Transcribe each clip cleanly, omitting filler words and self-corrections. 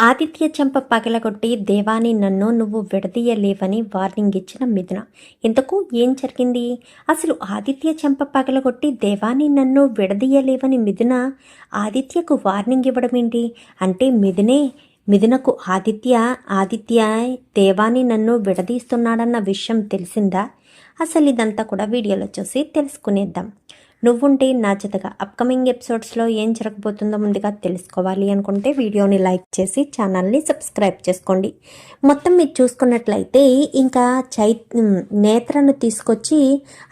ఆదిత్య చెంప పగలగొట్టి దేవాని నన్ను నువ్వు విడదీయలేవని వార్నింగ్ ఇచ్చిన మిథున. ఇంతకు ఏం జరిగింది? అసలు ఆదిత్య చెంప పగలగొట్టి దేవాని నన్ను విడదీయలేవని మిథున ఆదిత్యకు వార్నింగ్ ఇవ్వడం ఏంటి? అంటే మిథునకు ఆదిత్య దేవాని నన్ను విడదీస్తున్నాడన్న విషయం తెలిసిందా? అసలు ఇదంతా కూడా వీడియోలో చూసి తెలుసుకునేద్దాం. నువ్వుంటే నా జతగా అప్కమింగ్ ఎపిసోడ్స్లో ఏం జరగబోతుందో ముందుగా తెలుసుకోవాలి అనుకుంటే వీడియోని లైక్ చేసి ఛానల్ని సబ్స్క్రైబ్ చేసుకోండి. మొత్తం మీరు చూసుకున్నట్లయితే ఇంకా నేత్రను తీసుకొచ్చి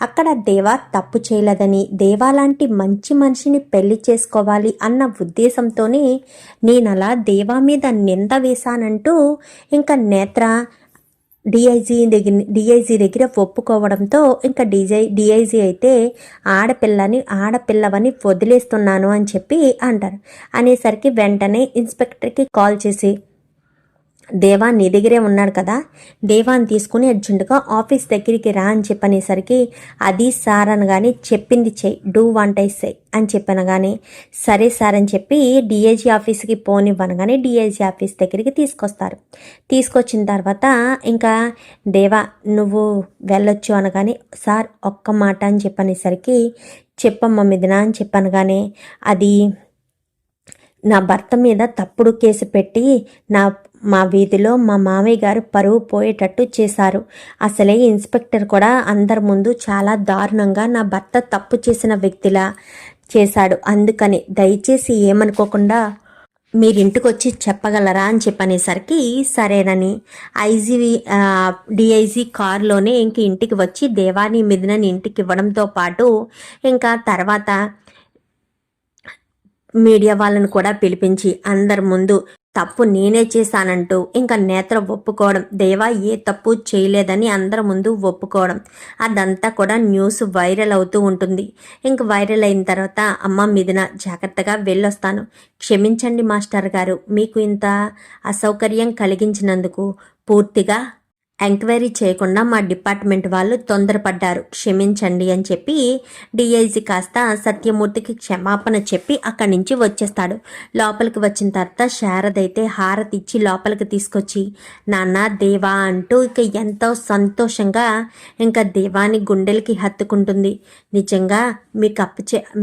అక్కడ దేవా తప్పు చేయలేదని, దేవా లాంటి మంచి మనిషిని పెళ్లి చేసుకోవాలి అన్న ఉద్దేశంతోనే నేను అలా దేవా మీద నింద వేశానంటూ ఇంకా నేత్ర డిఐజీ దగ్గర ఒప్పుకోవడంతో ఇంకా డిఐజీ అయితే ఆడపిల్లవని వదిలేస్తున్నాను అని చెప్పి అంటారు. అనేసరికి వెంటనే ఇన్స్పెక్టర్కి కాల్ చేసి దేవా నీ దగ్గరే ఉన్నాడు కదా, దేవాన్ని తీసుకుని అర్జెంటుగా ఆఫీస్ దగ్గరికి రా అని చెప్పనేసరికి అది సార్ అనగానే చెప్పింది చెయ్యి, డూ వాంట్ ఐ సే అని చెప్పనగానే సరే సార్ అని చెప్పి డిఐజీ ఆఫీస్కి పోనివ్వనగానే డిఐజీ ఆఫీస్ దగ్గరికి తీసుకొస్తారు. తీసుకొచ్చిన తర్వాత ఇంకా దేవా నువ్వు వెళ్ళొచ్చు అనగానే సార్ ఒక్క మాట అని చెప్పనేసరికి చెప్పమ్మ మిథున అని చెప్పనగానే అది నా భర్త మీద తప్పుడు కేసు పెట్టి మా వీధిలో మా మామయ్య గారు పరువు పోయేటట్టు చేశారు. అసలే ఇన్స్పెక్టర్ కూడా అందరి ముందు చాలా దారుణంగా నా భర్త తప్పు చేసిన వ్యక్తిలా చేశాడు. అందుకని దయచేసి ఏమనుకోకుండా మీరింటికి వచ్చి చెప్పగలరా అని చెప్పనేసరికి సరేనని డిఐజీ కారులోనే ఇంక ఇంటికి వచ్చి దేవాని మిథునని ఇంటికి ఇవ్వడంతో పాటు ఇంకా తర్వాత మీడియా వాళ్ళను కూడా పిలిపించి అందరి ముందు తప్పు నేనే చేశానంటూ ఇంకా నేత్ర ఒప్పుకోవడం, దేవా ఏ తప్పు చేయలేదని అందరి ముందు ఒప్పుకోవడం, అదంతా కూడా న్యూస్ వైరల్ అవుతూ ఉంటుంది. ఇంక వైరల్ అయిన తర్వాత అమ్మ మిథున జాగ్రత్తగా వెళ్ళొస్తాను, క్షమించండి మాస్టర్ గారు, మీకు ఇంత అసౌకర్యం కలిగించినందుకు పూర్తిగా ఎంక్వైరీ చేయకుండా మా డిపార్ట్మెంట్ వాళ్ళు తొందరపడ్డారు, క్షమించండి అని చెప్పి డిఐజీ కాస్త సత్యమూర్తికి క్షమాపణ చెప్పి అక్కడి నుంచి వచ్చేస్తాడు. లోపలికి వచ్చిన తర్వాత శారద అయితే హారతి ఇచ్చి లోపలికి తీసుకొచ్చి నాన్న దేవా అంటూ ఇక ఎంతో సంతోషంగా ఇంకా దేవాని గుండెలకి హత్తుకుంటుంది. నిజంగా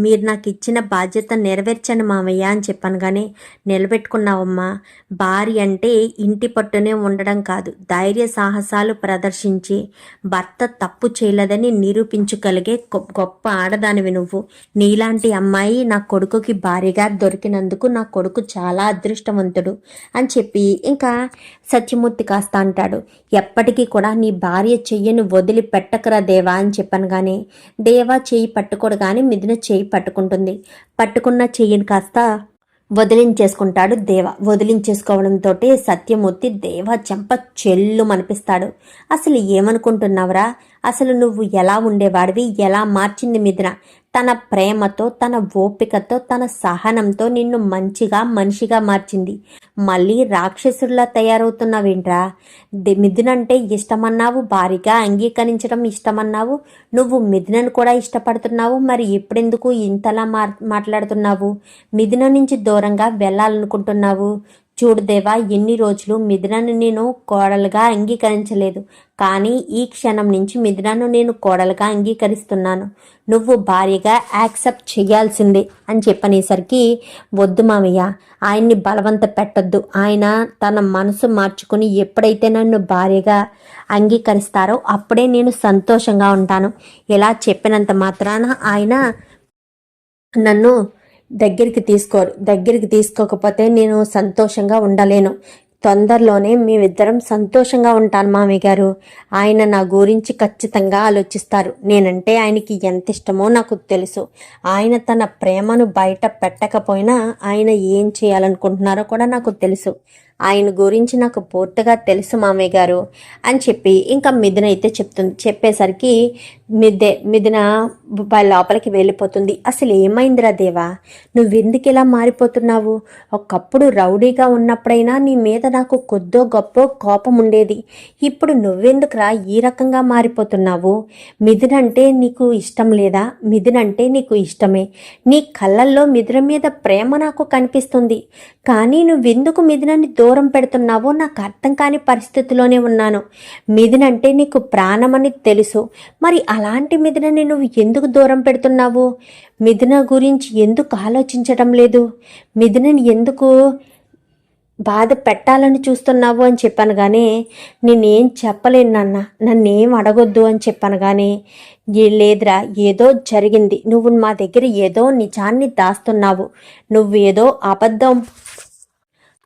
మీరు నాకు ఇచ్చిన బాధ్యత నెరవేర్చండి మామయ్య అని చెప్పనగానే నిలబెట్టుకున్నావమ్మా, భార్య అంటే ఇంటి పట్టునే ఉండడం కాదు, ధైర్య సాహసాలు ప్రదర్శించి భర్త తప్పు చేయలేదని నిరూపించగలిగే గొప్ప ఆడదానివి నువ్వు. నీలాంటి అమ్మాయి నా కొడుకుకి భార్యగా దొరికినందుకు నా కొడుకు చాలా అదృష్టవంతుడు అని చెప్పి ఇంకా సత్యమూర్తి కాస్త అంటాడు, ఎప్పటికీ కూడా నీ భార్య చెయ్యను వదిలి పెట్టకరా దేవా అని చెప్పాను. కానీ దేవా చెయ్యి పట్టుకోడు కానీ మిథున చెయ్యి పట్టుకుంటుంది. పట్టుకున్న చెయ్యిని కాస్త వదిలించేసుకుంటాడు దేవ. వదిలించేసుకోవడంతో సత్యమూర్తి దేవ చెంప చెల్లు మనిపిస్తాడు. అసలు ఏమనుకుంటున్నావురా, అసలు నువ్వు ఎలా ఉండేవాడివి, ఎలా మార్చింది మిథున తన ప్రేమతో, తన ఓపికతో, తన సహనంతో నిన్ను మంచిగా మనిషిగా మార్చింది. మళ్ళీ రాక్షసుడిలా తయారవుతున్నావేంట్రా? మిథునంటే ఇష్టమన్నావు, భారీగా అంగీకరించడం ఇష్టమన్నావు, నువ్వు మిథునను కూడా ఇష్టపడుతున్నావు, మరి ఎప్పుడెందుకు ఇంతలా మాట్లాడుతున్నావు? మిథున నుంచి దూరంగా వెళ్ళాలనుకుంటున్నావు? చూడు దేవా, ఎన్ని రోజులు మిథునను నేను కోడలుగా అంగీకరించలేదు, కానీ ఈ క్షణం నుంచి మిథునను నేను కోడలుగా అంగీకరిస్తున్నాను, నువ్వు భార్యగా యాక్సెప్ట్ చేయాల్సిందే అని చెప్పనేసరికి వద్దు మామయ్య, ఆయన్ని బలవంత పెట్టొద్దు, ఆయన తన మనసు మార్చుకుని ఎప్పుడైతే నన్ను భార్యగా అంగీకరిస్తారో అప్పుడే నేను సంతోషంగా ఉంటాను. ఇలా చెప్పినంత మాత్రాన ఆయన నన్ను దగ్గరికి తీసుకోకపోతే నేను సంతోషంగా ఉండలేను. తొందరలోనే మేమిద్దరం సంతోషంగా ఉంటాను మామయ్య గారు. ఆయన నా గురించి ఖచ్చితంగా ఆలోచిస్తారు. నేనంటే ఆయనకి ఎంత ఇష్టమో నాకు తెలుసు. ఆయన తన ప్రేమను బయట పెట్టకపోయినా ఆయన ఏం చేయాలనుకుంటున్నారో కూడా నాకు తెలుసు. ఆయన గురించి నాకు పూర్తిగా తెలుసు మామయ్య గారు అని చెప్పి ఇంకా మిథున అయితే చెప్పేసరికి మిథున లోపలికి వెళ్ళిపోతుంది. అసలు ఏమైందిరా దేవా, నువ్వెందుకు ఇలా మారిపోతున్నావు? ఒకప్పుడు రౌడీగా ఉన్నప్పుడైనా నీ మీద నాకు కొద్దో గొప్ప కోపం ఉండేది. ఇప్పుడు నువ్వెందుకురా ఈ రకంగా మారిపోతున్నావు? మిథున అంటే నీకు ఇష్టం లేదా? మిథున అంటే నీకు ఇష్టమే. నీ కళ్ళల్లో మిథున మీద ప్రేమ నాకు కనిపిస్తుంది. కానీ నువ్వెందుకు మిథునని దూరం పెడుతున్నావో నాకు అర్థం కాని పరిస్థితిలోనే ఉన్నాను. మిథున అంటే నీకు ప్రాణమని తెలుసు. మరి అలాంటి మిథునని నువ్వు ఎందుకు దూరం పెడుతున్నావు? మిథున గురించి ఎందుకు ఆలోచించడం లేదు? మిథునని ఎందుకు బాధ పెట్టాలని చూస్తున్నావు అని చెప్పాను. కానీ నేనేం చెప్పలేను నాన్న, నన్నేం అడగొద్దు అని చెప్పాను. కానీ లేదురా, ఏదో జరిగింది. నువ్వు మా దగ్గర ఏదో నిజాన్ని దాస్తున్నావు. నువ్వు ఏదో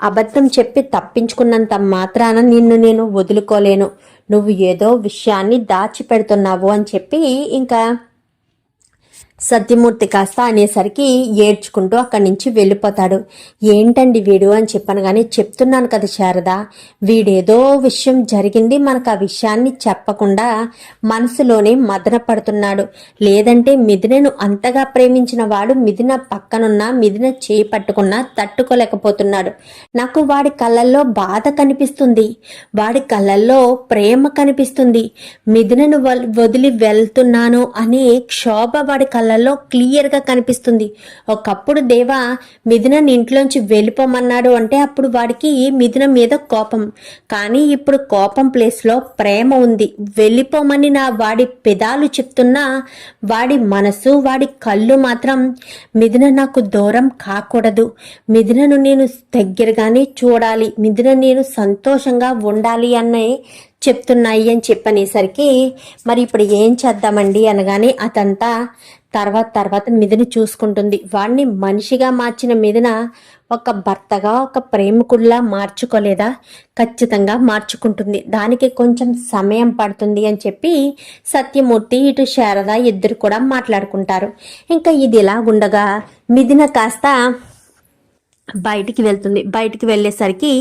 అబద్ధం చెప్పి తప్పించుకున్నంత మాత్రాన నిన్ను నేను వదులుకోలేను. నువ్వు ఏదో విషయాన్ని దాచిపెడుతున్నావు అని చెప్పి ఇంకా సత్యమూర్తి కాస్త అనేసరికి ఏడ్చుకుంటూ అక్కడి నుంచి వెళ్ళిపోతాడు. ఏంటండి వీడు అని చెప్పాను. కానీ చెప్తున్నాను కదా శారద, వీడేదో విషయం జరిగింది, మనకు ఆ విషయాన్ని చెప్పకుండా మనసులోనే మదన పడుతున్నాడు. లేదంటే మిథునను అంతగా ప్రేమించిన వాడు మిథున పక్కనున్న మిథున చేయి పట్టుకున్నా తట్టుకోలేకపోతున్నాడు. నాకు వాడి కళ్ళల్లో బాధ కనిపిస్తుంది, వాడి కళ్ళల్లో ప్రేమ కనిపిస్తుంది. మిథునను వదిలి వెళ్తున్నాను అనే క్షోభ వాడి కళ్ళల్లో క్లియర్గా కనిపిస్తుంది. ఒకప్పుడు దేవా మిథునని ఇంట్లోంచి వెళ్ళిపోమన్నాడు అంటే అప్పుడు వాడికి మిథున మీద కోపం. కానీ ఇప్పుడు కోపం ప్లేస్లో ప్రేమ ఉంది. వెళ్ళిపోమని వాడి పెదాలు చెప్తున్నా వాడి మనసు, వాడి కళ్ళు మాత్రం మిథున నాకు దూరం కాకూడదు, మిథునను నేను దగ్గరగానే చూడాలి, మిథున నేను సంతోషంగా ఉండాలి అనే చెప్తున్నాయి అని చెప్పనేసరికి మరి ఇప్పుడు ఏం చేద్దామండి అనగానే అదంతా తర్వాత మిథున చూసుకుంటుంది. వాడిని మనిషిగా మార్చిన మిథున ఒక భర్తగా, ఒక ప్రేమికుడిలా మార్చుకోలేదా? ఖచ్చితంగా మార్చుకుంటుంది. దానికి కొంచెం సమయం పడుతుంది అని చెప్పి సత్యమూర్తి ఇటు శారద ఇద్దరు కూడా మాట్లాడుకుంటారు. ఇంకా ఇది ఇలా ఉండగా మిథున కాస్త బయటికి వెళ్తుంది. బయటికి వెళ్ళేసరికి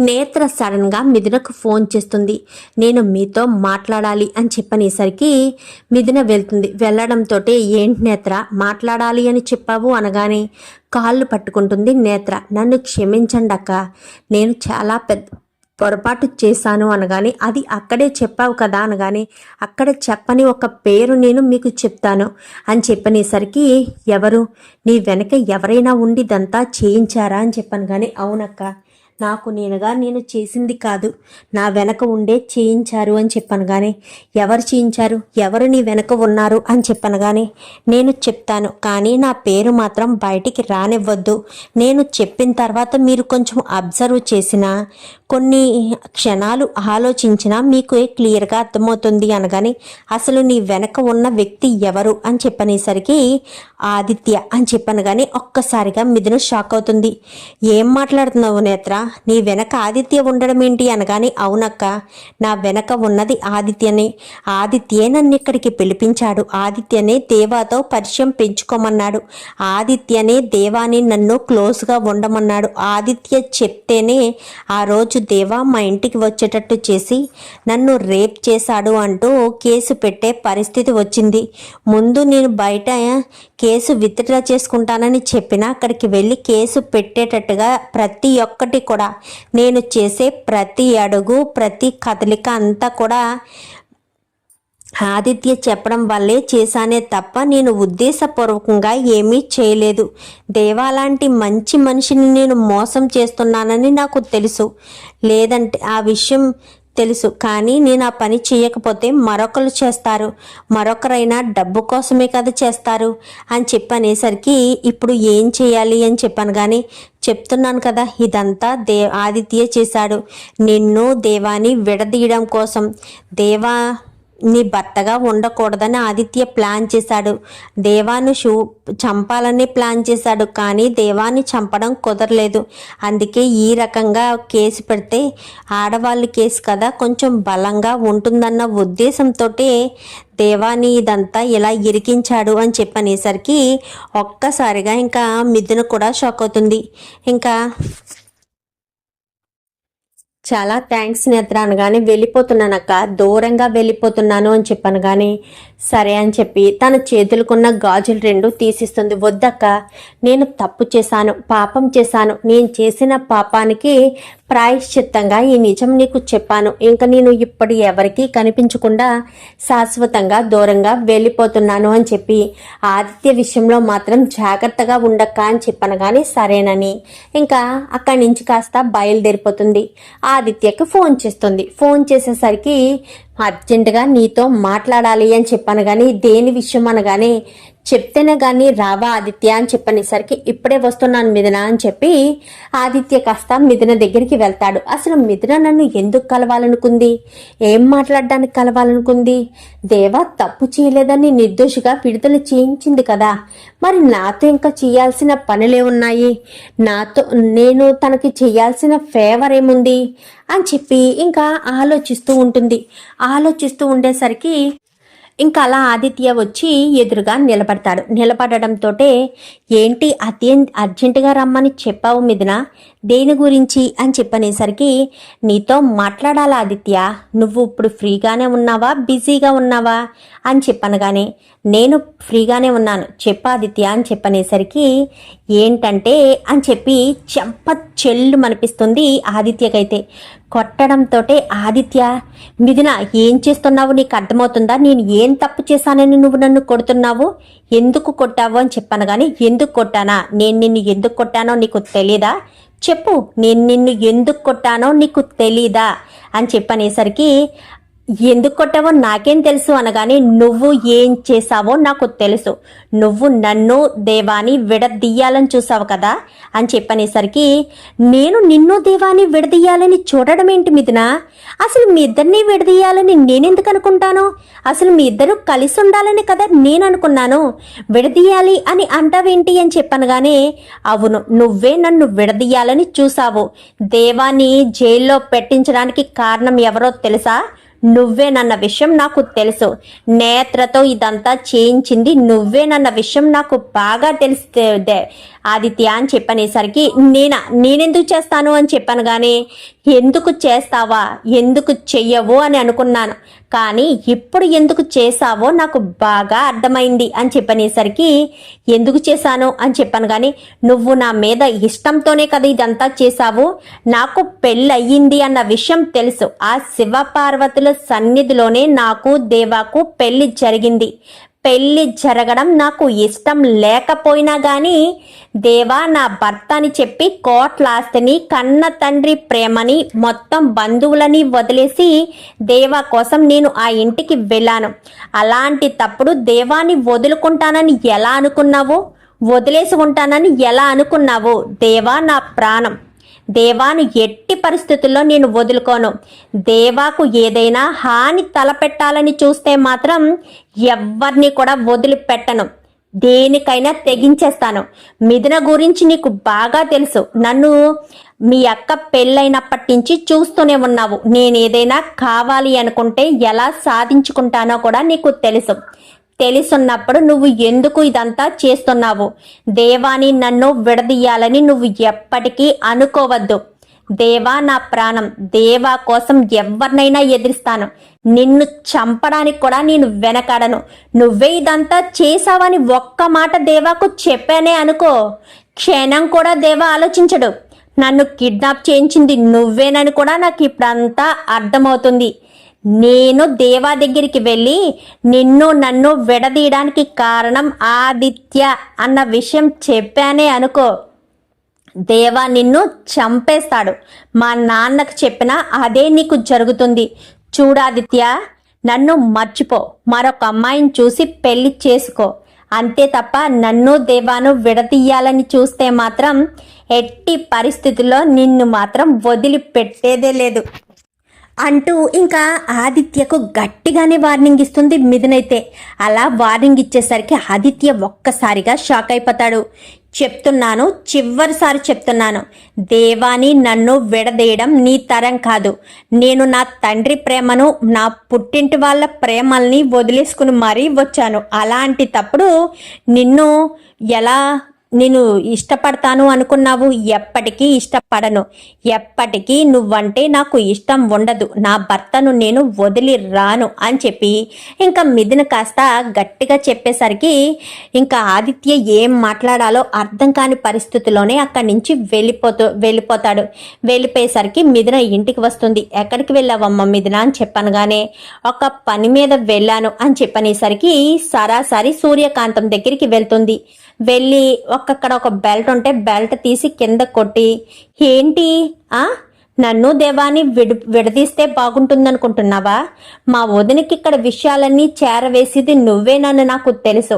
నేత్ర సడన్గా మిథునకు ఫోన్ చేస్తుంది. నేను మీతో మాట్లాడాలి అని చెప్పనేసరికి మిథున వెళ్తుంది. వెళ్ళడంతో ఏంటి నేత్ర మాట్లాడాలి అని చెప్పావు అనగానే కాళ్ళు పట్టుకుంటుంది నేత్ర. నన్ను క్షమించండి అక్క, నేను చాలా పొరపాటు చేశాను అనగానే అది అక్కడే చెప్పావు కదా అనగానే అక్కడ చెప్పని ఒక పేరు నేను మీకు చెప్తాను అని చెప్పనేసరికి ఎవరు? నీ వెనక ఎవరైనా ఉండి ఇదంతా చేయించారా అని చెప్పాను. కానీ అవునక్క, నాకు నేను చేసింది కాదు, నా వెనక ఉండే చేయించారు అని చెప్పాను. కానీ ఎవరు చేయించారు, ఎవరు నీ వెనక ఉన్నారు అని చెప్పాను. కానీ నేను చెప్తాను, కానీ నా పేరు మాత్రం బయటికి రానివ్వద్దు. నేను చెప్పిన తర్వాత మీరు కొంచెం అబ్జర్వ్ చేసినా, కొన్ని క్షణాలు ఆలోచించినా మీకు క్లియర్గా అర్థమవుతుంది అనగానే అసలు నీ వెనక ఉన్న వ్యక్తి ఎవరు అని చెప్పనేసరికి ఆదిత్య అని చెప్పాను. కానీ ఒక్కసారిగా మిథున షాక్ అవుతుంది. ఏం మాట్లాడుతున్నావు నేత్ర, నీ వెనక ఆదిత్య ఉండడం ఏంటి అనగానే అవునక్క, నా వెనక ఉన్నది ఆదిత్యనే. ఆదిత్యే నన్ను ఇక్కడికి పిలిపించాడు. ఆదిత్యనే దేవాతో పరిచయం పెంచుకోమన్నాడు. ఆదిత్యనే దేవాని నన్ను క్లోజ్గా ఉండమన్నాడు. ఆదిత్య చెప్తేనే ఆ రోజు దేవా మా ఇంటికి వచ్చేటట్టు చేసి నన్ను రేప్ చేశాడు అంటూ కేసు పెట్టే పరిస్థితి వచ్చింది. ముందు నేను బయట కేసు విత్డ్రా చేసుకుంటానని చెప్పినా అక్కడికి వెళ్ళి కేసు పెట్టేటట్టుగా ప్రతి ఒక్కటి కూడా నేను చేసే ప్రతి అడుగు, ప్రతి కదలిక అంతా కూడా ఆదిత్య చెప్పడం వల్లే చేశానే తప్ప నేను ఉద్దేశపూర్వకంగా ఏమీ చేయలేదు. దేవాలాంటి మంచి మనిషిని నేను మోసం చేస్తున్నానని నాకు తెలుసు. లేదంటే ఆ విషయం తెలుసు, కానీ నేను ఆ పని చేయకపోతే మరొకరు చేస్తారు. మరొకరైనా డబ్బు కోసమే కదా చేస్తారు అని చెప్పనేసరికి ఇప్పుడు ఏం చేయాలి అని చెప్పాను. కానీ చెప్తున్నాను కదా, ఇదంతా ఆదిత్య చేశాడు. నిన్ను దేవాని విడదీయడం కోసం. దేవా నీ భర్తగా ఉండకూడదని ఆదిత్య ప్లాన్ చేశాడు. దేవాను చంపాలని ప్లాన్ చేశాడు. కానీ దేవాన్ని చంపడం కుదరలేదు. అందుకే ఈ రకంగా కేసు పెడితే ఆడవాళ్ళ కేసు కదా కొంచెం బలంగా ఉంటుందన్న ఉద్దేశంతో దేవాని ఇదంతా ఇలా ఇరికించాడు అని చెప్పనేసరికి ఒక్కసారిగా ఇంకా మిథున కూడా షాక్ అవుతుంది. ఇంకా చాలా థ్యాంక్స్ నేత్ర అనగానే వెళ్ళిపోతున్నానక్క, దూరంగా వెళ్ళిపోతున్నాను అని చెప్పాను. కానీ సరే అని చెప్పి తన చేతులకున్న గాజులు రెండు తీసిస్తుంది. వద్దక్క, నేను తప్పు చేశాను, పాపం చేశాను. నేను చేసిన పాపానికి ప్రాయశ్చిత్తంగా ఈ నిజం నీకు చెప్పాను. ఇంకా నేను ఇప్పుడు ఎవరికీ కనిపించకుండా శాశ్వతంగా దూరంగా వెళ్ళిపోతున్నాను అని చెప్పి ఆదిత్య విషయంలో మాత్రం జాగ్రత్తగా ఉండక్క అని చెప్పాను. కానీ సరేనని ఇంకా అక్కడి నుంచి కాస్త బయలుదేరిపోతుంది. ఆదిత్యకి ఫోన్ చేస్తుంది. ఫోన్ చేసేసరికి అర్జెంటుగా నీతో మాట్లాడాలి అని చెప్పాను. కానీ దేని విషయం అనగానే చెప్తేనే కానీ రావా ఆదిత్య అని చెప్పనేసరికి ఇప్పుడే వస్తున్నాను మిథున అని చెప్పి ఆదిత్య కాస్త మిథున దగ్గరికి వెళ్తాడు. అసలు మిథున నన్ను ఎందుకు కలవాలనుకుంది, ఏం మాట్లాడడానికి కలవాలనుకుంది? దేవా తప్పు చేయలేదని నిర్దోషిగా విడుదల చేయించింది కదా, మరి నాతో ఇంకా చేయాల్సిన పనులే ఉన్నాయి, నాతో నేను తనకి చేయాల్సిన ఫేవర్ ఏముంది అని చెప్పి ఇంకా ఆలోచిస్తూ ఉంటుంది. ఆలోచిస్తూ ఉండేసరికి ఇంకా అలా ఆదిత్య వచ్చి ఎదురుగా నిలబడతాడు. నిలబడడంతో ఏంటి అర్జెంటుగా రమ్మని చెప్పావు మిథున, దేని గురించి అని చెప్పనేసరికి నీతో మాట్లాడాలా ఆదిత్య, నువ్వు ఇప్పుడు ఫ్రీగానే ఉన్నావా బిజీగా ఉన్నావా అని చెప్పాను. కానీ నేను ఫ్రీగానే ఉన్నాను, చెప్పు ఆదిత్య అని చెప్పనేసరికి ఏంటంటే అని చెప్పి చెంప చెల్లు మనిపిస్తుంది ఆదిత్యకైతే. కొట్టడంతో ఆదిత్య, మిథున ఏం చేస్తున్నావు, నీకు అర్థమవుతుందా? నేను ఏం తప్పు చేశానని నువ్వు నన్ను కొడుతున్నావు, ఎందుకు కొట్టావు అని చెప్పాను. కానీ ఎందుకు కొట్టానా, నేను నిన్ను ఎందుకు కొట్టానో నీకు తెలీదా? చెప్పు, నేను నిన్ను ఎందుకు కొట్టానో నీకు తెలీదా అని చెప్పనేసరికి ఎందుకు కొట్టావో నాకేం తెలుసు అనగానే నువ్వు ఏం చేసావో నాకు తెలుసు, నువ్వు నన్ను దేవాని విడదీయాలని చూసావు కదా అని చెప్పనేసరికి నేను నిన్ను దేవాని విడదీయాలని చూడడం ఏంటి మిథున, అసలు మీ ఇద్దరిని విడదీయాలని నేనెందుకు అనుకుంటాను, అసలు మీ ఇద్దరు కలిసి ఉండాలని కదా నేను అనుకున్నాను, విడదీయాలి అని అంటావేంటి అని చెప్పాను. కానీ అవును, నువ్వే నన్ను విడదీయాలని చూసావు, దేవాన్ని జైల్లో పెట్టించడానికి కారణం ఎవరో తెలుసా, నువ్వేనన్న విషయం నాకు తెలుసు, నేత్రతో ఇదంతా చేయించింది నువ్వేనన్న విషయం నాకు బాగా తెలిస్తే ఆదిత్య అని చెప్పనేసరికి నేనెందుకు చేస్తాను అని చెప్పాను. కానీ ఎందుకు చేస్తావా, ఎందుకు చెయ్యవు అని అనుకున్నాను, కానీ ఇప్పుడు ఎందుకు చేసావో నాకు బాగా అర్థమైంది అని చెప్పనేసరికి ఎందుకు చేశాను అని చెప్పాను. కానీ నువ్వు నా మీద ఇష్టంతోనే కదా ఇదంతా చేశావు, నాకు పెళ్ళయ్యింది అన్న విషయం తెలుసు, ఆ శివపార్వతుల సన్నిధిలోనే నాకు దేవాకు పెళ్లి జరిగింది, పెళ్లి జరగడం నాకు ఇష్టం లేకపోయినా కానీ దేవా నా భర్త అని చెప్పి కోట్ల ఆస్తిని, కన్న తండ్రి ప్రేమని, మొత్తం బంధువులని వదిలేసి దేవా కోసం నేను ఆ ఇంటికి వెళ్ళాను. అలాంటి తప్పుడు దేవాని వదులుకుంటానని ఎలా అనుకున్నావు, వదిలేసి ఉంటానని ఎలా అనుకున్నావు? దేవా నా ప్రాణం, దేవాను ఎట్టి పరిస్థితుల్లో నేను వదులుకోను, దేవాకు ఏదైనా హాని తలపెట్టాలని చూస్తే మాత్రం ఎవ్వరిని కూడా వదిలిపెట్టను, దేనికైనా తెగించేస్తాను. మిథున గురించి నీకు బాగా తెలుసు, నన్ను మీ అక్క పెళ్ళైనప్పటి నుంచి చూస్తూనే ఉన్నావు, నేనేదైనా కావాలి అనుకుంటే ఎలా సాధించుకుంటానో కూడా నీకు తెలుసు, తెలుసున్నప్పుడు నువ్వు ఎందుకు ఇదంతా చేస్తున్నావు? దేవాని నన్ను విడదీయాలని నువ్వు ఎప్పటికీ అనుకోవద్దు, దేవా నా ప్రాణం, దేవా కోసం ఎవరినైనా ఎదిరిస్తాను, నిన్ను చంపడానికి కూడా నేను వెనకాడను, నువ్వే ఇదంతా చేసావని ఒక్క మాట దేవాకు చెప్పానే అనుకో, క్షణం కూడా దేవా ఆలోచించడు, నన్ను కిడ్నాప్ చేయించింది నువ్వేనని కూడా నాకు ఇప్పుడంతా అర్థమవుతుంది. నేను దేవా దగ్గరికి వెళ్ళి నిన్ను నన్ను విడదీయడానికి కారణం ఆదిత్య అన్న విషయం చెప్పానే అనుకో, దేవా నిన్ను చంపేస్తాడు, మా నాన్నకు చెప్పినా అదే నీకు జరుగుతుంది. చూడాదిత్య, నన్ను మర్చిపో, మరొక అమ్మాయిని చూసి పెళ్లి చేసుకో, అంతే తప్ప నన్ను దేవాను విడదీయాలని చూస్తే మాత్రం ఎట్టి పరిస్థితుల్లో నిన్ను మాత్రం వదిలిపెట్టేదే లేదు అంటూ ఇంకా ఆదిత్యకు గట్టిగానే వార్నింగ్ ఇస్తుంది మిథునైతే. అలా వార్నింగ్ ఇచ్చేసరికి ఆదిత్య ఒక్కసారిగా షాక్ అయిపోతాడు. చెప్తున్నాను, చివరిసారి చెప్తున్నాను, దేవాని నన్ను విడదీయడం నీ తరం కాదు, నేను నా తండ్రి ప్రేమను, నా పుట్టింటి వాళ్ళ ప్రేమల్ని వదిలేసుకుని మరీ వచ్చాను, అలాంటి తప్పుడు నిన్ను ఎలా నేను ఇష్టపడతాను అనుకున్నావు, ఎప్పటికీ ఇష్టపడను. ఎప్పటికీ నువ్వంటే నాకు ఇష్టం ఉండదు. నా భర్తను నేను వదిలి రాను అని చెప్పి ఇంకా మిథున కాస్త గట్టిగా చెప్పేసరికి ఇంకా ఆదిత్య ఏం మాట్లాడాలో అర్థం కాని పరిస్థితిలోనే అక్కడి నుంచి వెళ్ళిపోతాడు. వెళ్ళిపోయేసరికి మిథున ఇంటికి వస్తుంది. ఎక్కడికి వెళ్ళావమ్మ మిథున అని చెప్పనగానే ఒక పని మీద వెళ్ళాను అని చెప్పనేసరికి సరాసరి సూర్యకాంతం దగ్గరికి వెళ్తుంది. వెళ్ళి అక్కడ ఒక బెల్ట్ ఉంటే బెల్ట్ తీసి కింద కొట్టి, ఏంటి నన్ను దేవాన్ని విడదీస్తే బాగుంటుందనుకుంటున్నావా? మా వదినకి ఇక్కడ విషయాలన్నీ చేరవేసేది నువ్వేనని నాకు తెలుసు.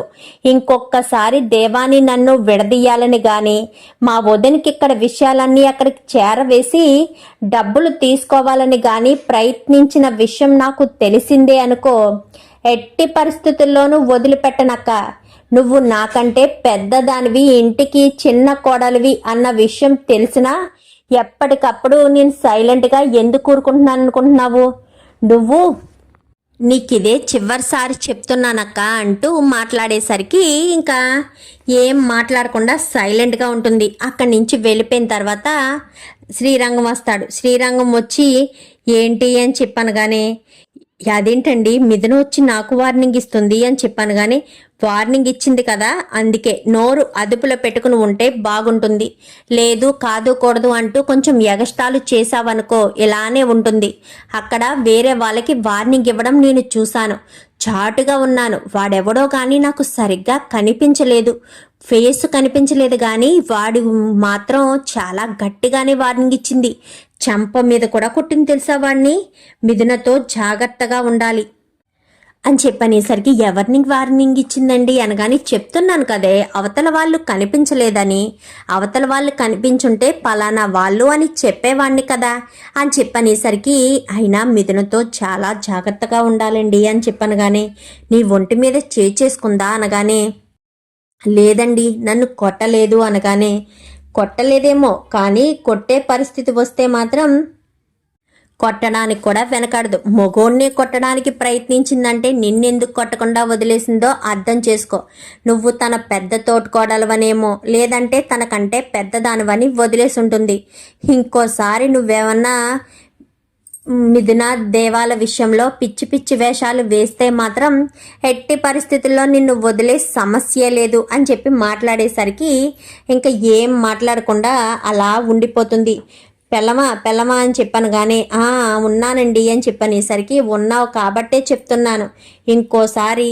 ఇంకొకసారి దేవాన్ని నన్ను విడదీయాలని గాని మా వదినకి ఇక్కడ విషయాలన్నీ అక్కడికి చేరవేసి డబ్బులు తీసుకోవాలని గాని ప్రయత్నించిన విషయం నాకు తెలిసిందే అనుకో, ఎట్టి పరిస్థితుల్లోనూ వదిలిపెట్టనక్క. నువ్వు నాకంటే పెద్దదానివి, ఇంటికి చిన్న కోడలివి అన్న విషయం తెలిసినా ఎప్పటికప్పుడు నేను సైలెంట్గా ఎందుకు ఊరుకుంటున్నాను అనుకుంటున్నావు? నువ్వు నీకిదే చివరిసారి చెప్తున్నానక్క అంటూ మాట్లాడేసరికి ఇంకా ఏం మాట్లాడకుండా సైలెంట్గా ఉంటుంది. అక్కడి నుంచి వెళ్ళిపోయిన తర్వాత శ్రీరంగం వస్తాడు. శ్రీరంగం వచ్చి ఏంటి అని చెప్పనగానే, అదేంటండి మిథున వచ్చి నాకు వార్నింగ్ ఇస్తుంది అని చెప్పాను కానీ, వార్నింగ్ ఇచ్చింది కదా, అందుకే నోరు అదుపులో పెట్టుకుని ఉంటే బాగుంటుంది. లేదు కాదు కూడదు అంటూ కొంచెం ఎగస్టాలు చేసావనుకో ఇలానే ఉంటుంది. అక్కడ వేరే వాళ్ళకి వార్నింగ్ ఇవ్వడం నేను చూశాను. చాటుగా ఉన్నాను. వాడెవడో కానీ నాకు సరిగ్గా కనిపించలేదు, ఫేస్ కనిపించలేదు, కానీ వాడు మాత్రం చాలా గట్టిగానే వార్నింగ్ ఇచ్చింది. చెంప మీద కూడా కొట్టింది తెలుసా వాడిని. మిథునతో జాగ్రత్తగా ఉండాలి అని చెప్పనేసరికి ఎవరిని వార్నింగ్ ఇచ్చిందండి అనగాని, చెప్తున్నాను కదే అవతల వాళ్ళు కనిపించలేదని. అవతల వాళ్ళు కనిపించుంటే పలానా వాళ్ళు అని చెప్పేవాణ్ణి కదా అని చెప్పనేసరికి, అయినా మిథునతో చాలా జాగ్రత్తగా ఉండాలండి అని చెప్పనగానే, నీ ఒంటి మీద చేసుకుందా అనగానే, లేదండి నన్ను కొట్టలేదు అనగానే, కొట్టలేదేమో కానీ కొట్టే పరిస్థితి వస్తే మాత్రం కొట్టడానికి కూడా వెనకాడదు. మొగోన్నే కొట్టడానికి ప్రయత్నించిందంటే నిన్నెందుకు కొట్టకుండా వదిలేసిందో అర్థం చేసుకో. నువ్వు తన పెద్ద తోటికోడలవనేమో, లేదంటే తనకంటే పెద్దదానివని వదిలేసి ఉంటుంది. ఇంకోసారి నువ్వేమన్నా మిథున దేవాల విషయంలో పిచ్చి పిచ్చి వేషాలు వేస్తే మాత్రం ఎట్టి పరిస్థితుల్లో నిన్ను వదిలే సమస్య లేదు అని చెప్పి మాట్లాడేసరికి ఇంకా ఏం మాట్లాడకుండా అలా ఉండిపోతుంది. పెళ్ళమా అని చెప్పాను కానీ, ఉన్నానండి అని చెప్పనేసరికి, ఉన్నావు కాబట్టే చెప్తున్నాను, ఇంకోసారి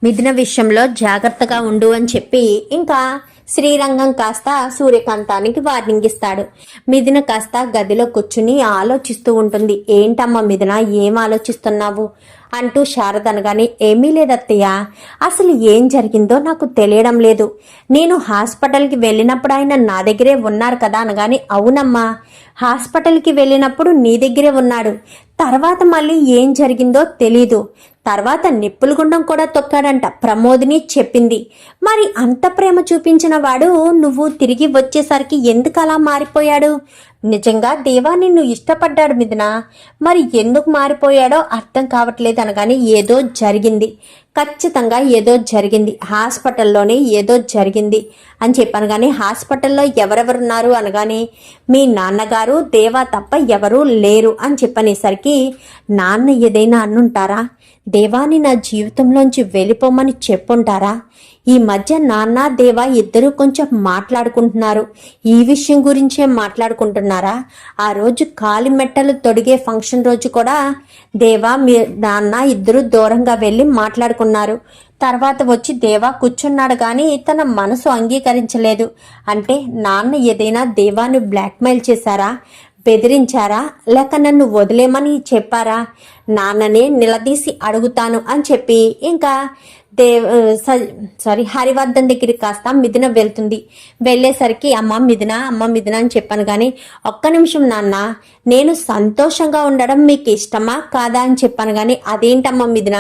మిథున విషయంలో జాగ్రత్తగా ఉండు అని చెప్పి ఇంకా శ్రీరంగం కాస్త సూర్యకాంతానికి వార్నింగ్ ఇస్తాడు. మిథున కాస్త గదిలో కూర్చుని ఆలోచిస్తూ ఉంటుంది. ఏంటమ్మా మిథున ఏం ఆలోచిస్తున్నావు అంటూ శారద అనగానే, ఏమీ లేదత్తయ్య, అసలు ఏం జరిగిందో నాకు తెలియడం లేదు. నేను హాస్పిటల్కి వెళ్ళినప్పుడు ఆయన నా దగ్గరే ఉన్నారు కదా అనగానే, అవునమ్మా హాస్పిటల్కి వెళ్ళినప్పుడు నీ దగ్గరే ఉన్నాడు. తర్వాత మళ్ళీ ఏం జరిగిందో తెలీదు. తర్వాత నిప్పుల గుండం కూడా తొక్కాడంట ప్రమోదిని చెప్పింది. మరి అంత ప్రేమ చూపించిన వాడు నువ్వు తిరిగి వచ్చేసరికి ఎందుకు అలా మారిపోయాడు? నిజంగా దేవా నిన్ను ఇష్టపడ్డాడు మిథున, మరి ఎందుకు మారిపోయాడో అర్థం కావట్లేదు అనగానే, ఏదో జరిగింది, ఖచ్చితంగా ఏదో జరిగింది, హాస్పిటల్లోనే ఏదో జరిగింది అని చెప్పాను. కానీ హాస్పిటల్లో ఎవరెవరున్నారు అనగానే, మీ నాన్నగారు దేవా తప్ప ఎవరూ లేరు అని చెప్పనేసరికి, నాన్న ఏదైనా అన్నుంటారా? దేవాని నా జీవితంలోంచి వెళ్ళిపోమని చెప్పుంటారా? ఈ మధ్య నాన్న దేవా ఇద్దరూ కొంచెం మాట్లాడుకుంటున్నారు. ఈ విషయం గురించే మాట్లాడుకుంటున్నారా? ఆ రోజు కాలి మెట్టలు తొడిగే ఫంక్షన్ రోజు కూడా దేవా మీ నాన్న ఇద్దరు దూరంగా వెళ్ళి మాట్లాడుకున్నారు. తర్వాత వచ్చి దేవా కూర్చున్నాడు కానీ తన మనసు అంగీకరించలేదు. అంటే నాన్న ఏదైనా దేవాన్ని బ్లాక్మెయిల్ చేశారా, బెదిరించారా, లేక నన్ను వదిలేమని చెప్పారా? నాన్ననే నిలదీసి అడుగుతాను అని చెప్పి ఇంకా హరివర్ధన్ దగ్గరికి కాస్త మిథున వెళ్తుంది. వెళ్ళేసరికి అమ్మ మిథున అని చెప్పాను కానీ, ఒక్క నిమిషం నాన్న, నేను సంతోషంగా ఉండడం మీకు ఇష్టమా కాదా అని చెప్పాను కానీ, అదేంటమ్మా మిథున,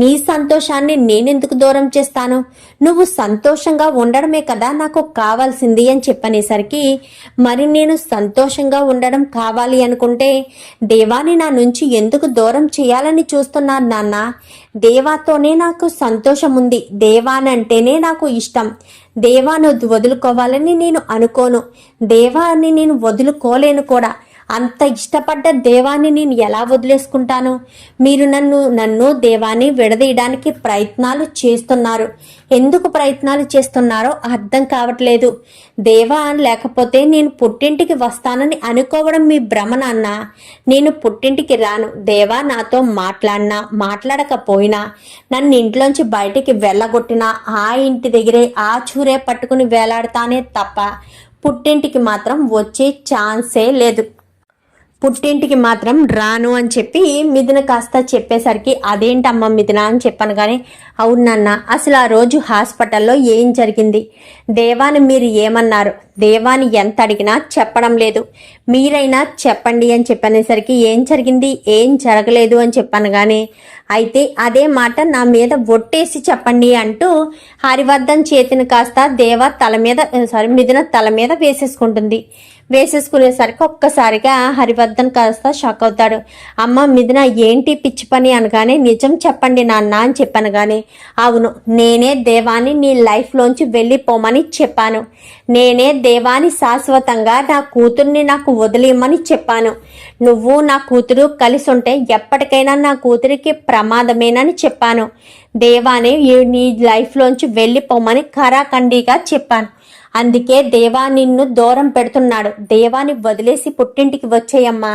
నీ సంతోషాన్ని నేనెందుకు దూరం చేస్తాను? నువ్వు సంతోషంగా ఉండడమే కదా నాకు కావాల్సింది అని చెప్పనేసరికి, మరి నేను సంతోషంగా ఉండడం కావాలి అనుకుంటే దేవాని నా నుంచి ఎందుకు దూరం చేయాలని చూస్తున్నాను నాన్న? దేవాతోనే నాకు సంతోషం సంతోషం ఉంది. దేవానంటేనే నాకు ఇష్టం. దేవాను వదులుకోవాలని నేను అనుకోను. దేవాన్ని నేను వదులుకోలేను కూడా. అంత ఇష్టపడ్డ దేవాన్ని నేను ఎలా వదిలేసుకుంటాను? మీరు నన్ను దేవాన్ని విడదీయడానికి ప్రయత్నాలు చేస్తున్నారు. ఎందుకు ప్రయత్నాలు చేస్తున్నారో అర్థం కావట్లేదు. దేవా లేకపోతే నేను పుట్టింటికి వస్తానని అనుకోవడం మీ భ్రమ నాన్న. నేను పుట్టింటికి రాను. దేవా నాతో మాట్లాడకపోయినా, నన్ను ఇంట్లోంచి బయటికి వెళ్ళగొట్టినా ఆ ఇంటి దగ్గరే ఆ చూరే పట్టుకుని వేలాడతానే తప్ప పుట్టింటికి మాత్రం వచ్చే ఛాన్సే లేదు. పుట్టింటికి మాత్రం రాను అని చెప్పి మిథున కాస్త చెప్పేసరికి, అదేంటమ్మా మిథున అని చెప్పాను. కానీ అవును నాన్న, అసలు ఆ రోజు హాస్పిటల్లో ఏం జరిగింది? దేవాని మీరు ఏమన్నారు? దేవాని ఎంత అడిగినా చెప్పడం లేదు. మీరైనా చెప్పండి అని చెప్పనేసరికి ఏం జరిగింది, ఏం జరగలేదు అని చెప్పాను. కానీ అయితే అదే మాట నా మీద ఒట్టేసి చెప్పండి అంటూ హరివర్ధన్ చేతిని కాస్త మిథున తల మీద వేసేసుకునేసరికి ఒక్కసారిగా హరివర్ధన్ కాస్త షాక్ అవుతాడు. అమ్మ మిథున ఏంటి పిచ్చి పని అనగానే, నిజం చెప్పండి నాన్న అని చెప్పాను. కానీ అవును, నేనే దేవాని నీ లైఫ్లోంచి వెళ్ళిపోమని చెప్పాను. నేనే దేవాని శాశ్వతంగా నా కూతుర్ని నాకు వదిలేయమని చెప్పాను. నువ్వు నా కూతురు కలిసి ఉంటే ఎప్పటికైనా నా కూతురికి ప్రమాదమేనని చెప్పాను. దేవాని నీ లైఫ్లోంచి వెళ్ళిపోమని ఖరాఖండిగా చెప్పాను. అందుకే దేవా నిన్ను దూరం పెడుతున్నాడు. దేవాని వదిలేసి పుట్టింటికి వచ్చేయమ్మా.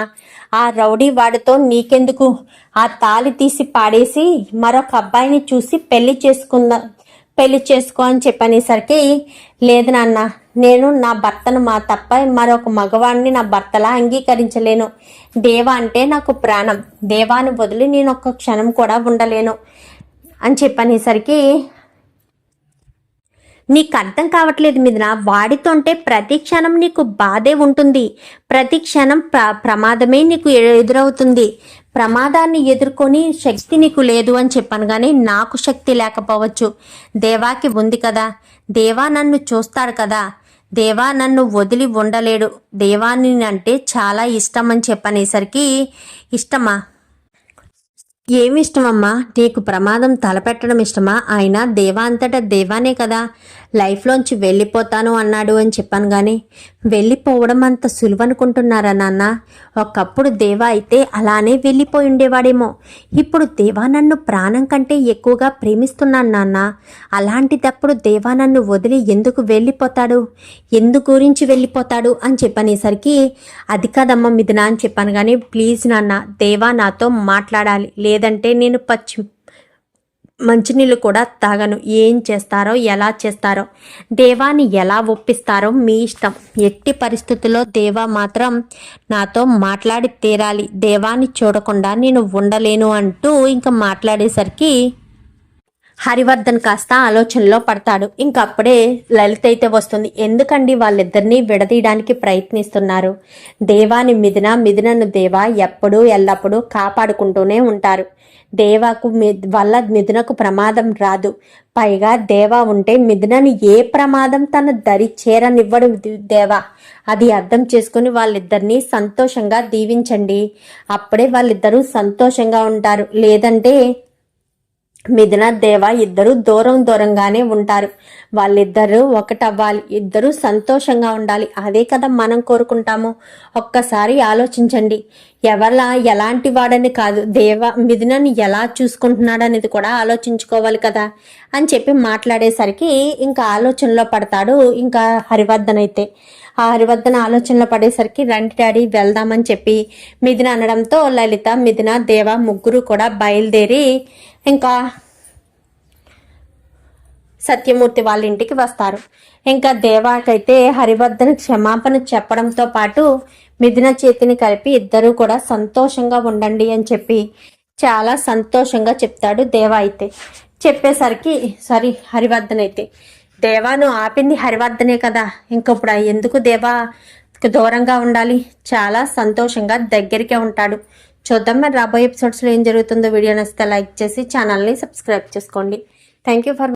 ఆ రౌడీ వాడితో నీకెందుకు? ఆ తాళి తీసి పాడేసి మరొక అబ్బాయిని చూసి పెళ్లి చేసుకో అని చెప్పనేసరికి, లేదు నాన్న, నేను నా భర్తను తప్ప మరొక మగవాడిని నా భర్తలా అంగీకరించలేను. దేవా అంటే నాకు ప్రాణం. దేవాని వదిలి నేను ఒక్క క్షణం కూడా ఉండలేను అని చెప్పనేసరికి, నీకు అర్థం కావట్లేదు మిథున. వాడితో అంటే ప్రతి క్షణం నీకు బాధే ఉంటుంది. ప్రతి క్షణం ప్రమాదమే నీకు ఎదురవుతుంది. ప్రమాదాన్ని ఎదుర్కొని శక్తి నీకు లేదు అని చెప్పాను. కానీ నాకు శక్తి లేకపోవచ్చు, దేవాకి ఉంది కదా. దేవా నన్ను చూస్తాడు కదా. దేవా నన్ను వదిలి ఉండలేడు. దేవాని అంటే చాలా ఇష్టం అని చెప్పనేసరికి, ఇష్టమా? ఏమి ఇష్టమమ్మా? నీకు ప్రమాదం తలపెట్టడం ఇష్టమా? ఆయన దేవా అంతటా దేవానే కదా లైఫ్లోంచి వెళ్ళిపోతాను అన్నాడు అని చెప్పాను. కానీ వెళ్ళిపోవడం అంత సులువనుకుంటున్నారా నాన్న? ఒకప్పుడు దేవా అయితే అలానే వెళ్ళిపోయి ఉండేవాడేమో. ఇప్పుడు దేవా నన్ను ప్రాణం కంటే ఎక్కువగా ప్రేమిస్తున్నాను నాన్న. అలాంటిదప్పుడు దేవా నన్ను వదిలి ఎందుకు వెళ్ళిపోతాడు? గురించి వెళ్ళిపోతాడు అని చెప్పనేసరికి, అది కాదమ్మా మిథున అని చెప్పాను. కానీ ప్లీజ్ నాన్న, దేవా నాతో మాట్లాడాలి. లేదంటే నేను మంచినీళ్ళు కూడా తాగను. ఏం చేస్తారో ఎలా చేస్తారో, దేవాని ఎలా ఒప్పిస్తారో మీ ఇష్టం. ఎట్టి పరిస్థితుల్లో దేవా మాత్రం నాతో మాట్లాడి తీరాలి. దేవాని చూడకుండా నేను ఉండలేను అంటూ ఇంకా మాట్లాడేసరికి హరివర్ధన్ కాస్త ఆలోచనలో పడతాడు. ఇంకప్పుడే లలిత అయితే వస్తుంది. ఎందుకండి వాళ్ళిద్దరినీ విడదీయడానికి ప్రయత్నిస్తున్నారు? దేవాని మిథునను దేవా ఎల్లప్పుడూ కాపాడుకుంటూనే ఉంటారు. దేవాకు వల్ల మిథునకు ప్రమాదం రాదు. పైగా దేవా ఉంటే మిథునని ఏ ప్రమాదం తన దరి చేరనివ్వడు దేవా. అది అర్థం చేసుకుని వాళ్ళిద్దరినీ సంతోషంగా దీవించండి. అప్పుడే వాళ్ళిద్దరూ సంతోషంగా ఉంటారు. లేదంటే మిథున దేవా ఇద్దరు దూరంగానే ఉంటారు. వాళ్ళిద్దరూ ఒకటవ్వాలి. ఇద్దరూ సంతోషంగా ఉండాలి. అదే కదా మనం కోరుకుంటాము. ఒక్కసారి ఆలోచించండి. ఎలాంటి వాడని కాదు, మిథునని ఎలా చూసుకుంటున్నాడనేది కూడా ఆలోచించుకోవాలి కదా అని చెప్పి మాట్లాడేసరికి ఇంకా ఆలోచనలో పడతాడు ఇంకా హరివర్ధన్ అయితే. ఆ హరివర్ధన్ ఆలోచనలో పడేసరికి రండి డాడీ వెళ్దామని చెప్పి మిథున అనడంతో లలిత, మిథున, దేవ ముగ్గురు కూడా బయలుదేరి ఇంకా సత్యమూర్తి వాళ్ళ ఇంటికి వస్తారు. ఇంకా దేవాకైతే హరివర్ధన్ క్షమాపణ చెప్పడంతో పాటు మిథున చేతిని కలిపి ఇద్దరూ కూడా సంతోషంగా ఉండండి అని చెప్పి చాలా సంతోషంగా చెప్తాడు దేవా అయితే. చెప్పేసరికి హరివర్ధన్ అయితే, దేవాను ఆపింది హరివర్ధనే కదా, ఇంకప్పుడు ఎందుకు దేవా దూరంగా ఉండాలి? చాలా సంతోషంగా దగ్గరికే ఉంటాడు. చూద్దాం మరి రాబోయే ఎపిసోడ్స్లో ఏం జరుగుతుందో. వీడియో నచ్చితే లైక్ చేసి ఛానల్ని సబ్స్క్రైబ్ చేసుకోండి. Thank you for